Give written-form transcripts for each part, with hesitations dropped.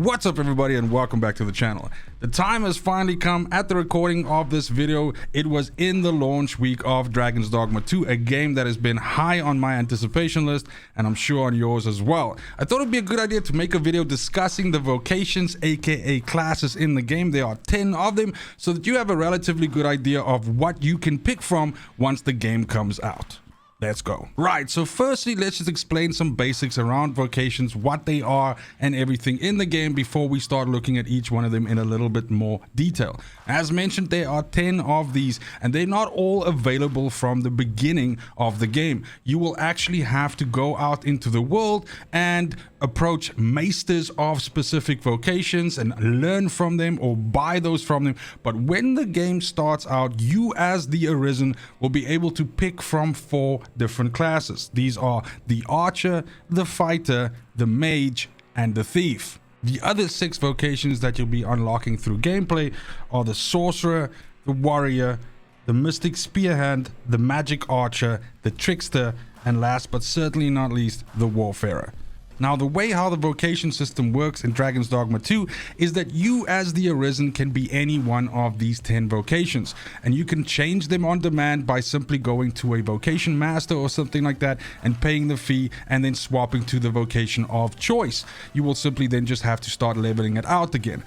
What's up everybody and welcome back to the channel. The time has finally come at the recording of this video. It was in the launch week of Dragon's Dogma 2, a game that has been high on my anticipation list and I'm sure on yours as well. I thought it'd be a good idea to make a video discussing the vocations, aka classes in the game. There are 10 of them, so that you have a relatively good idea of what you can pick from once the game comes out. Let's go. Right, so firstly, let's just explain some basics around vocations, what they are and everything in the game before we start looking at each one of them in a little bit more detail. As mentioned, there are 10 of these and they're not all available from the beginning of the game. You will actually have to go out into the world and approach maesters of specific vocations and learn from them or buy those from them. But when the game starts out, you as the Arisen will be able to pick from 4 different classes. These are the Archer, the Fighter, the Mage, and the Thief. The other 6 vocations that you'll be unlocking through gameplay are the Sorcerer, the Warrior, the Mystic Spearhand, the Magic Archer, the Trickster, and last but certainly not least, the Warfarer. Now, the way how the vocation system works in Dragon's Dogma 2 is that you as the Arisen can be any one of these 10 vocations, and you can change them on demand by simply going to a vocation master or something like that and paying the fee and then swapping to the vocation of choice. You will simply then just have to start leveling it out again.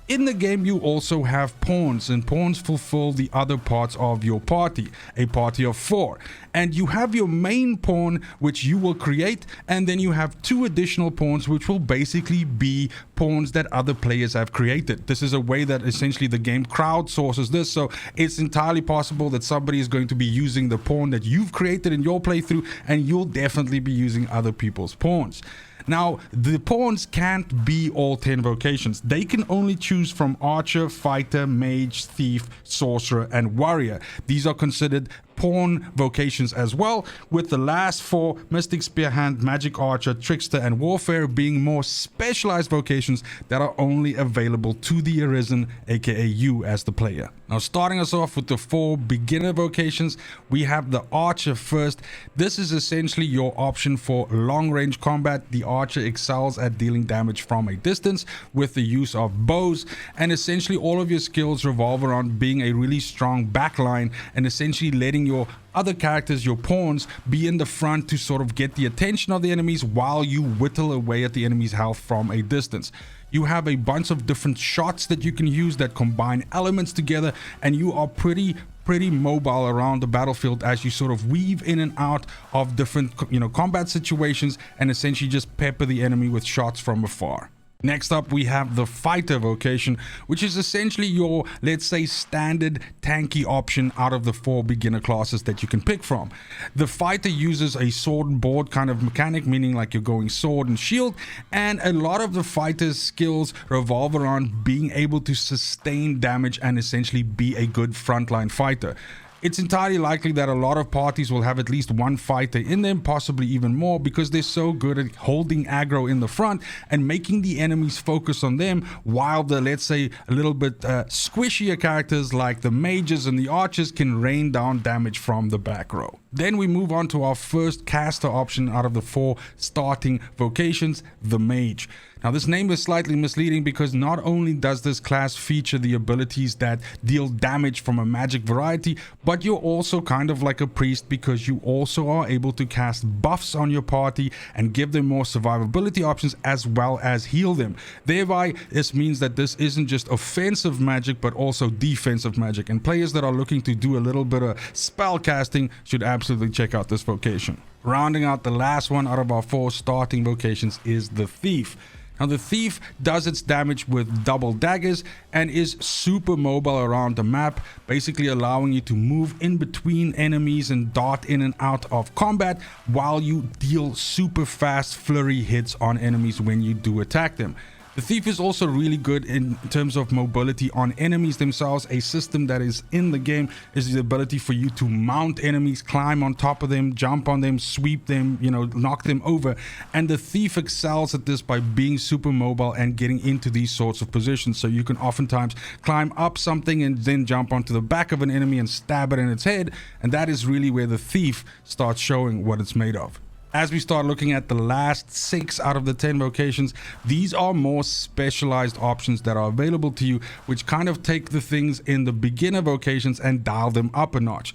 In the game, you also have pawns, and pawns fulfill the other parts of your party, a party of 4. And you have your main pawn, which you will create, and then you have 2 additional pawns, which will basically be pawns that other players have created. This is a way that essentially the game crowdsources this, so it's entirely possible that somebody is going to be using the pawn that you've created in your playthrough, and you'll definitely be using other people's pawns. Now, the pawns can't be all 10 vocations. They can only choose from Archer, Fighter, Mage, Thief, Sorcerer, and Warrior. These are considered pawn vocations as well, with the last 4, Mystic Spearhand, Magic Archer, Trickster, and Warfare, being more specialized vocations that are only available to the Arisen, aka you as the player. Now, starting us off with the 4 beginner vocations, we have the Archer first. This is essentially your option for long range combat. The Archer excels at dealing damage from a distance with the use of bows, and essentially all of your skills revolve around being a really strong backline and essentially letting your other characters, your pawns, be in the front to sort of get the attention of the enemies while you whittle away at the enemy's health from a distance. You have a bunch of different shots that you can use that combine elements together, and you are pretty mobile around the battlefield as you sort of weave in and out of different combat situations and essentially just pepper the enemy with shots from afar. Next up, we have the Fighter vocation, which is essentially your, let's say, standard tanky option out of the 4 beginner classes that you can pick from. The Fighter uses a sword and board kind of mechanic, meaning like you're going sword and shield, and a lot of the Fighter's skills revolve around being able to sustain damage and essentially be a good frontline fighter. It's entirely likely that a lot of parties will have at least 1 fighter in them, possibly even more, because they're so good at holding aggro in the front and making the enemies focus on them, while the, let's say, a little bit squishier characters like the mages and the archers can rain down damage from the back row. Then we move on to our first caster option out of the 4 starting vocations, the Mage. Now, this name is slightly misleading because not only does this class feature the abilities that deal damage from a magic variety, but you're also kind of like a priest because you also are able to cast buffs on your party and give them more survivability options as well as heal them. Thereby, this means that this isn't just offensive magic but also defensive magic, and players that are looking to do a little bit of spell casting should absolutely check out this vocation. Rounding out the last one out of our 4 starting vocations is the Thief. Now, the Thief does its damage with double daggers and is super mobile around the map, basically allowing you to move in between enemies and dart in and out of combat while you deal super fast flurry hits on enemies when you do attack them. The Thief is also really good in terms of mobility on enemies themselves. A system that is in the game is the ability for you to mount enemies, climb on top of them, jump on them, sweep them, knock them over. And the Thief excels at this by being super mobile and getting into these sorts of positions. So you can oftentimes climb up something and then jump onto the back of an enemy and stab it in its head. And that is really where the Thief starts showing what it's made of. As we start looking at the last 6 out of the 10 vocations, these are more specialized options that are available to you, which kind of take the things in the beginner vocations and dial them up a notch.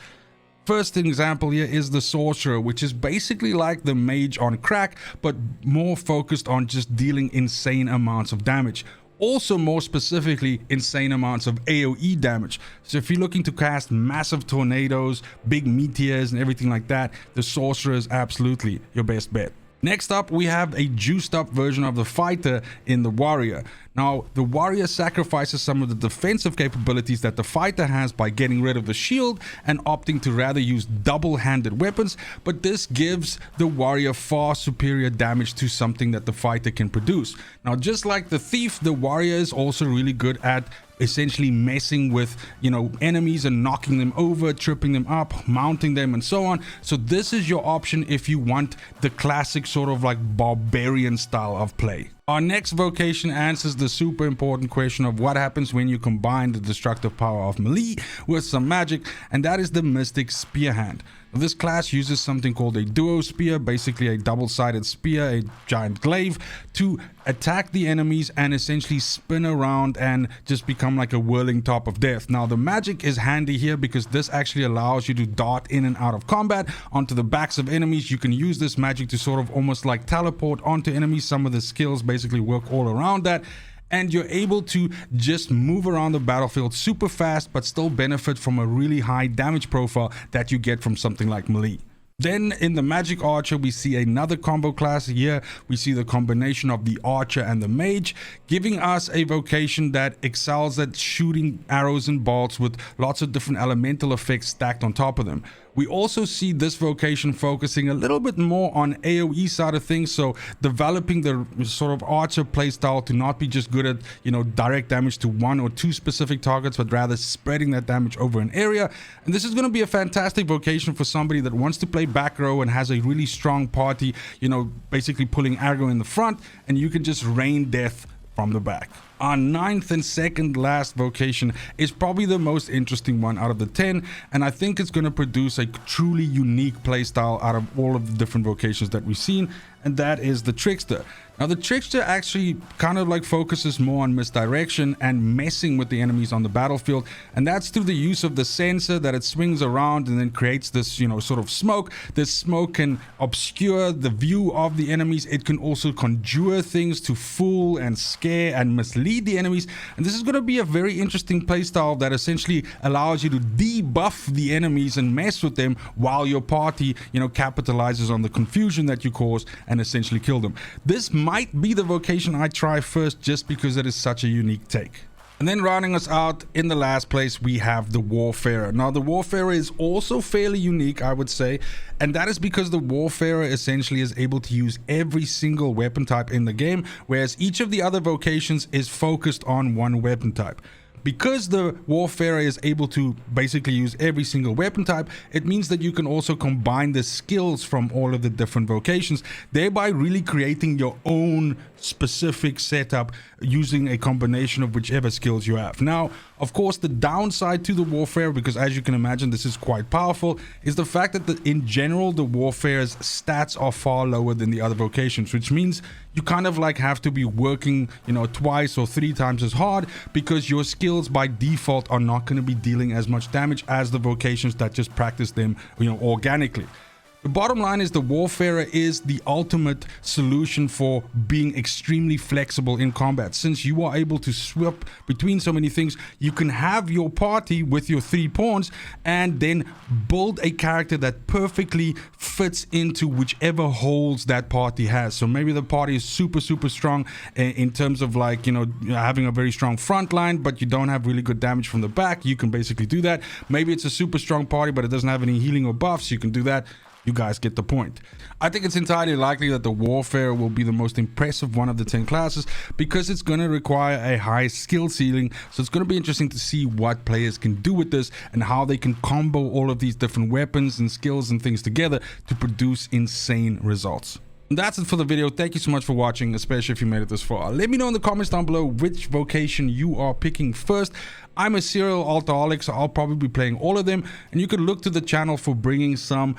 First example here is the sorcerer, which is basically like the mage on crack, but more focused on just dealing insane amounts of damage. Also, more specifically, insane amounts of AoE damage. So if you're looking to cast massive tornadoes, big meteors and everything like that, the sorcerer is absolutely your best bet. Next up, we have a juiced up version of the fighter in the warrior. Now, the warrior sacrifices some of the defensive capabilities that the fighter has by getting rid of the shield and opting to rather use double-handed weapons, but this gives the warrior far superior damage to something that the fighter can produce. Now, just like the thief, the warrior is also really good at essentially messing with, enemies and knocking them over, tripping them up, mounting them, and so on. So this is your option if you want the classic sort of like barbarian style of play. Our next vocation answers the super important question of what happens when you combine the destructive power of melee with some magic, and that is the Mystic Spear Hand. This class uses something called a duo spear, basically a double-sided spear, a giant glaive, to attack the enemies and essentially spin around and just become like a whirling top of death. Now, the magic is handy here because this actually allows you to dart in and out of combat onto the backs of enemies. You can use this magic to sort of almost like teleport onto enemies. Some of the skills basically work all around that. And you're able to just move around the battlefield super fast, but still benefit from a really high damage profile that you get from something like melee. Then in the Magic Archer, we see another combo class. Here we see the combination of the Archer and the Mage, giving us a vocation that excels at shooting arrows and bolts with lots of different elemental effects stacked on top of them. We also see this vocation focusing a little bit more on AoE side of things, so developing the sort of Archer playstyle to not be just good at, direct damage to 1 or 2 specific targets, but rather spreading that damage over an area. And this is going to be a fantastic vocation for somebody that wants to play back row and has a really strong party, basically pulling aggro in the front, and you can just rain death from the back. Our 9th and second last vocation is probably the most interesting one out of the 10, and I think it's going to produce a truly unique playstyle out of all of the different vocations that we've seen, and that is the Trickster. Now, the Trickster actually kind of like focuses more on misdirection and messing with the enemies on the battlefield, and that's through the use of the sensor that it swings around and then creates this, sort of smoke. This smoke can obscure the view of the enemies. It can also conjure things to fool and scare and mislead the enemies, and this is going to be a very interesting playstyle that essentially allows you to debuff the enemies and mess with them while your party, capitalizes on the confusion that you cause and essentially kill them. This might be the vocation I try first just because it is such a unique take. And then rounding us out in the last place, we have the Warfarer. Now, the Warfarer is also fairly unique, I would say, and that is because the Warfarer essentially is able to use every single weapon type in the game, whereas each of the other vocations is focused on one weapon type. Because the Warfarer is able to basically use every single weapon type, it means that you can also combine the skills from all of the different vocations, thereby really creating your own specific setup using a combination of whichever skills you have. Now, of course, the downside to the Warfarer, because as you can imagine this is quite powerful, is the fact that in general the Warfarer's stats are far lower than the other vocations, which means you kind of like have to be working, twice or 3 times as hard, because your skills by default are not going to be dealing as much damage as the vocations that just practice them, organically. The bottom line is the Warfarer is the ultimate solution for being extremely flexible in combat. Since you are able to swap between so many things, you can have your party with your 3 pawns and then build a character that perfectly fits into whichever holes that party has. So maybe the party is super strong in terms of like, having a very strong front line, but you don't have really good damage from the back. You can basically do that. Maybe it's a super strong party, but it doesn't have any healing or buffs. You can do that. You guys get the point. I think it's entirely likely that the Warfare will be the most impressive one of the 10 classes because it's going to require a high skill ceiling. So it's going to be interesting to see what players can do with this and how they can combo all of these different weapons and skills and things together to produce insane results. That's it for the video. Thank you so much for watching, especially if you made it this far. Let me know in the comments down below which vocation you are picking first. I'm a serial alcoholic, so I'll probably be playing all of them, and you could look to the channel for bringing some,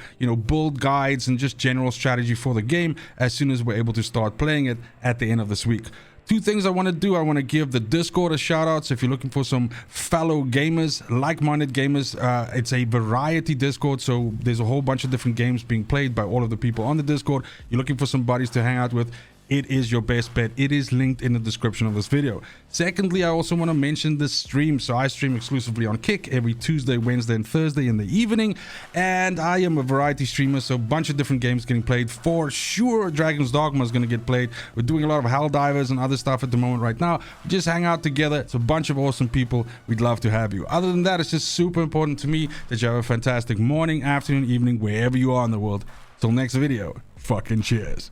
build guides and just general strategy for the game as soon as we're able to start playing it at the end of this week. Two things I want to do. I want to give the Discord a shout out. So if you're looking for some fellow gamers, like-minded gamers, it's a variety Discord. So there's a whole bunch of different games being played by all of the people on the Discord. You're looking for some buddies to hang out with. It is your best bet. It is linked in the description of this video. Secondly, I also want to mention the stream. So I stream exclusively on Kick every Tuesday, Wednesday, and Thursday in the evening. And I am a variety streamer, so a bunch of different games getting played. For sure, Dragon's Dogma is going to get played. We're doing a lot of Helldivers and other stuff at the moment right now. We just hang out together. It's a bunch of awesome people. We'd love to have you. Other than that, it's just super important to me that you have a fantastic morning, afternoon, evening, wherever you are in the world. Till next video, fucking cheers.